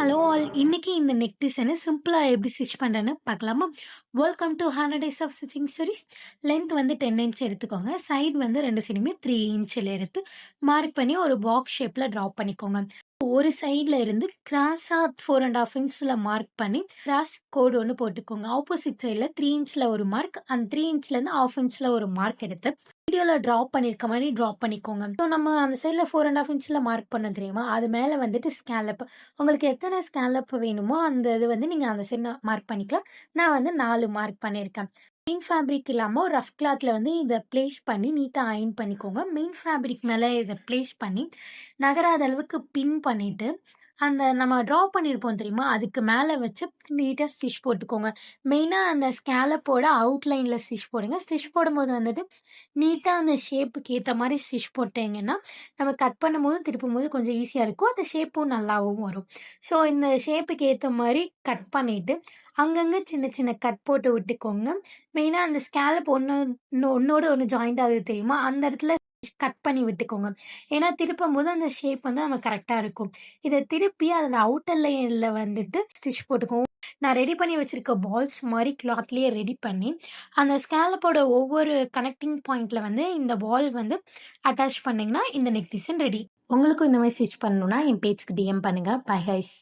Hello all. இன்னைக்கு இந்த neck டிசைனை சிம்பிளா எப்படி ஸ்டிச் பண்றேன்னு பார்க்கலாமா? Welcome to 100 days of stitching stories. Length வந்து 10 இன்ச் எடுத்துக்கோங்க. சைடு வந்து 2 சைடுமே 3 இன்ச்சில் எடுத்து மார்க் பண்ணி ஒரு பாக்ஸ் ஷேப்ல ட்ரா பண்ணிக்கோங்க. ஒரு சைடுல இருந்து கிராஸா 4.5 இன்ச்ல மார்க் பண்ணி கிராஸ் கோடு ஒன்று போட்டுக்கோங்க. ஆப்போசிட் சைடில் 3 இன்ச்ல ஒரு மார்க், அந்த 3 இன்ச்ல இருந்து 1/2 இன்ச்ல ஒரு மார்க் எடுத்து வீடியோல ட்ரா பண்ணியிருக்க மாதிரி ட்ரா பண்ணிக்கோங்க. ஸோ நம்ம அந்த சைடில் 4.5 இன்ச்ல மார்க் பண்ணோம் தெரியுமா, அது மேலே வந்துட்டு ஸ்கேலப் உங்களுக்கு எத்தனை ஸ்கேலப் வேணுமோ அந்த இது வந்து நீங்கள் அந்த சைடு மார்க் பண்ணிக்கலாம். நான் வந்து 4 மார்க் பண்ணியிருக்கேன். மெயின் ஃபேப்ரிக் இல்லாமல் ஒரு ரஃப் கிளாத்தில் வந்து இதை ப்ளேஸ் பண்ணி நீட்டாக அயன் பண்ணிக்கோங்க. மெயின் ஃபேப்ரிக் மேலே இதை ப்ளேஸ் பண்ணி நகராத அளவுக்கு பின் பண்ணிவிட்டு அந்த நம்ம ட்ரா பண்ணியிருப்போம் தெரியுமா, அதுக்கு மேலே வச்சு நீட்டாக ஸ்டிச் போட்டுக்கோங்க. மெயினாக அந்த ஸ்கேலப்போட அவுட்லைனில் ஸ்டிச் போடுங்க. ஸ்டிச் போடும்போது வந்துட்டு நீட்டாக அந்த ஷேப்புக்கு ஏற்ற மாதிரி ஸ்டிச் போட்டிங்கன்னா நம்ம கட் பண்ணும்போது திருப்பும்போது கொஞ்சம் ஈஸியாக இருக்கும். அந்த ஷேப்பும் நல்லாவும் வரும். ஸோ இந்த ஷேப்புக்கு ஏற்ற மாதிரி கட் பண்ணிவிட்டு அங்கங்கே சின்ன சின்ன கட் போட்டு விட்டுக்கோங்க. மெயினாக அந்த ஸ்கேலப் ஒன்றோட ஒன்று ஜாயிண்ட் ஆகுது தெரியுமா, அந்த இடத்துல கட் பண்ணி விட்டுக்கோங்க. ஏன்னா திருப்பும்போது அந்த ஷேப் வந்து நம்ம கரெக்டாக இருக்கும். இதை திருப்பி அதில் அவுட்டர் லேயரில் வந்துட்டு ஸ்டிச் போட்டுக்கோங்க. நான் ரெடி பண்ணி வச்சுருக்க பால்ஸ் மாதிரி கிளாத்லேயே ரெடி பண்ணி அந்த ஸ்கேலப்போட ஒவ்வொரு கனெக்டிங் பாயிண்ட்ல வந்து இந்த பால் வந்து அட்டாச் பண்ணிங்கன்னா இந்த நெக் டிசைன் ரெடி. உங்களுக்கும் இந்த மாதிரி ஸ்டிச் பண்ணணும்னா என் பேஜ்க்கு டிஎம் பண்ணுங்கள். Bye guys.